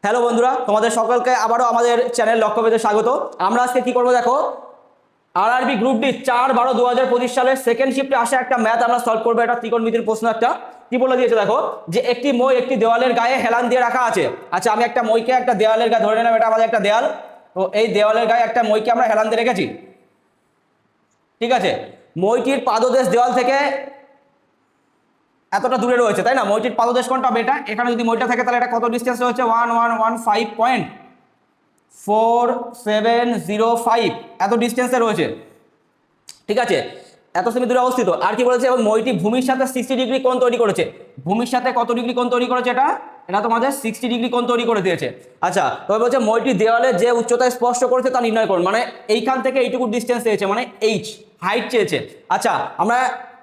Hello বন্ধুরা, তোমাদের সকলকে আবারও আমাদের চ্যানেল লক্ষ্যভেদে স্বাগত। আমরা আজকে কি করবো দেখো, আরআরবি গ্রুপ ডি 4/12/2025 সালের সেকেন্ড শিফটে আসা একটা ম্যাথ আমরা সলভ করবো। এটা ত্রিকোণমিতির প্রশ্ন। একটা কি বলে দিয়েছে দেখো, যে একটি মই একটি দেওয়ালের গায়ে হেলান দিয়ে রাখা আছে। আচ্ছা, আমি একটা মইকে একটা দেওয়ালের গায়ে ধরে নিলাম, এটা আমাদের একটা দেওয়াল। তো এই দেওয়ালের গায়ে একটা মইকে আমরা হেলান দিয়ে রেখেছি, ঠিক আছে। মইটির পাদদেশ দেওয়াল থেকে এতটা দূরে রয়েছে, তাই না? মইটির পাদদেশ কোনটা হবে? এটা। এখানে যদি মইটা থাকে তাহলে এটা কত ডিস্টেন্স রয়েছে? 1115.4705 এত ডিস্টেন্সে রয়েছে, ঠিক আছে। এত সেমি দূরে অবস্থিত। আর কি বলেছে, এবং মইটি ভূমির সাথে 60 ডিগ্রি কোণ তৈরি করেছে। ভূমির সাথে কত ডিগ্রি কোণ তৈরি করেছে? এটা তোমাদের 60 ডিগ্রি কোণ তৈরি করে দিয়েছে। আচ্ছা, তবে বলছে মইটি দেওয়ালে যে উচ্চতায় স্পর্শ করেছে তা নির্ণয় করুন। মানে এইখান থেকে এইটুকু ডিস্টেন্স চেয়েছে, মানে এইচ হাইট চেয়েছে। আচ্ছা, আমরা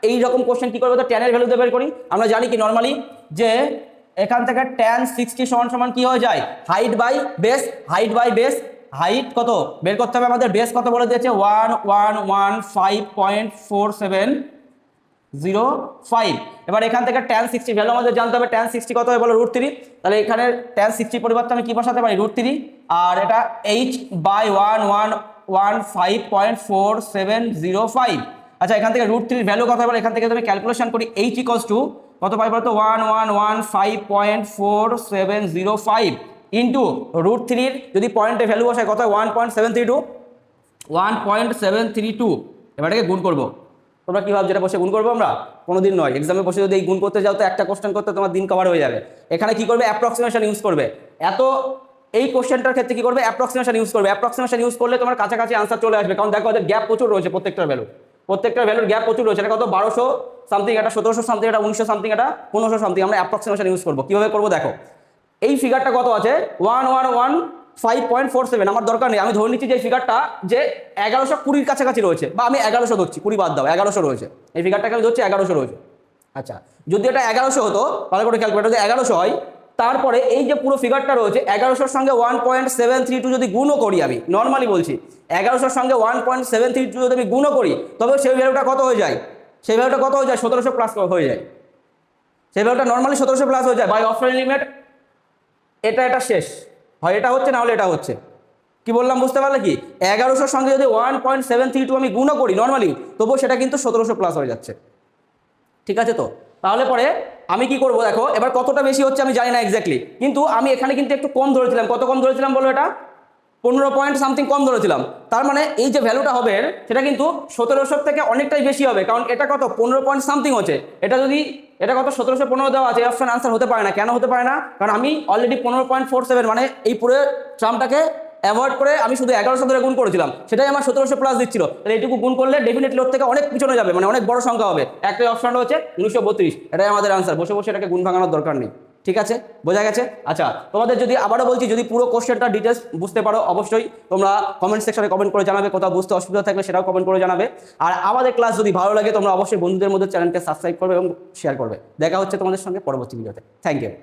এই রকম কোশ্চেন কি করবো? তো ট্যানের ভ্যালু বের করি। আমরা জানি কি নর্মালি যে এখান থেকে tan 60 সমান কি হয়ে যায়? Height by base. Height by base, height কত বের করতে হবে আমাদের? বেস কত বলে দিয়েছে? 1115.4705। এবার এখান থেকে tan 60 ভ্যালু আমাদের জানতে হবে। tan 60 কত হয় বলো? √3। তাহলে এখানে tan 60 পরিবর্তে আমি কি বসাতে পারি? √3। আর এটা h বাই 1115.4705। আচ্ছা, এখান থেকে √3 ভ্যালু কত হবে? এখান থেকে তুমি ক্যালকুলেশন করি। h ইকুয়ালস টু কত পাই বলতো? 1115.4705 ইন্টু √3 যদি পয়েন্টে ভ্যালু বসায় কত হয়? 1.732। এবার এটাকে গুণ করবো। তোমরা কি ভাবছো এটা বসে গুণ করবো? আমরা কোনোদিন নয়। এক্সামে বসে যদি এই গুণ করতে যাও তো একটা কোশ্চেন করতে তোমার দিন কভার হয়ে যাবে। এখানে কি করবে? অ্যাপ্রক্সিমেশন ইউজ করবে। এই কোশ্চেনটার ক্ষেত্রে কি করবে? অ্যাপ্রক্সিমেশন ইউজ করবে। অ্যাপ্রক্সিমেশন ইউজ করলে তোমার কাছাকাছি আনসার চলে আসবে, কারণ দেখো ওদের গ্যাপ প্রচুর রয়েছে। প্রত্যেকটার ভ্যালুর গ্যাপ প্রচুর রয়েছে। এটা কত? 1200 সামথিং, এটা 1700 সামথিং, এটা 1900 সামথিং, এটা 1500 সামথিং। আমরা অ্যাপ্রক্সিমেশন ইউজ করবো। কিভাবে করবো দেখো, এই ফিগারটা কত আছে? 1115.47। আমার দরকার নেই, আমি ধরে নিচ্ছি যে এই ফিগারটা যে 1120 কাছাকাছি রয়েছে, বা আমি 1100 ধরছি, 20 বাদ দাও, 1100 রয়েছে। এই ফিগারটাকে আমি ধরছি 1100 রয়েছে। আচ্ছা, যদি এটা 1100 হতো, ভালো করে ক্যালকুলেটর, যদি 1100 হয়, তারপরে এই যে পুরো ফিগারটা রয়েছে 1100-র সঙ্গে 1.732 যদি গুণও করি, আমি নর্মালি বলছি 1100-র সঙ্গে 1.732 যদি আমি গুণও করি, তবে সেই ভ্যালুটা কত হয়ে যায়? 1700 প্লাস হয়ে যায়। সেই ভ্যালুটা নর্মালি 1700 প্লাস হয়ে যায়। বাই অফার লিমিট এটা শেষ হয়, এটা হচ্ছে, না হলে এটা হচ্ছে। কি বললাম বুঝতে পারলে? কি 1100-র সঙ্গে যদি 1.732 আমি গুণও করি নর্মালি, তবুও সেটা কিন্তু 1700 প্লাস হয়ে যাচ্ছে, ঠিক আছে। তো তাহলে পরে আমি কি করব দেখো, এবার কতটা বেশি হচ্ছে আমি জানি না এক্স্যাক্টলি, কিন্তু আমি এখানে কিন্তু একটু কম ধরেছিলাম। কত কম ধরেছিলাম বলো? এটা 15 পয়েন্ট সামথিং কম ধরেছিলাম। তার মানে এই যে ভ্যালুটা হবে সেটা কিন্তু 1700 থেকে অনেকটাই বেশি হবে, কারণ এটা কত? 15 পয়েন্ট সামথিং হচ্ছে। এটা কত? 1715 দেওয়া আছে। এই অপশন আনসার হতে পারে না। কেন হতে পারে না? কারণ আমি অলরেডি 15.47 মানে এই পুরো টার্মটাকে অ্যাভয়েড করে আমি শুধু 1100 ধরে গুণ করেছিলাম, সেটাই আমার 1700 প্লাস দিচ্ছিল। তাহলে এইটুকু গুণ করলে ডেফিনেটলি ওর থেকে অনেক পিছনে যাবে, মানে অনেক বড় সংখ্যা হবে। একটাই অপশনটা হচ্ছে 1932। এটাই আমাদের আনসার। বসে বসে এটাকে গুণ ভাঙানোর দরকার নেই, ঠিক আছে? বোঝা গেছে? আচ্ছা, তোমাদের যদি আবারও বলছি, যদি পুরো কোশ্চেনটা ডিটেলস বুঝতে পারো অবশ্যই তোমরা কমেন্ট সেকশনে কমেন্ট করে জানাবে। কোথাও বুঝতে অসুবিধা থাকলে সেটাও কমেন্ট করে জানাবে। আর আমাদের ক্লাস যদি ভালো লাগে তোমরা অবশ্যই বন্ধুদের মধ্যে চ্যানেলকে সাবস্ক্রাইব করবে এবং শেয়ার করবে। দেখা হচ্ছে তোমাদের সঙ্গে পরবর্তী ভিডিওতে। Thank you.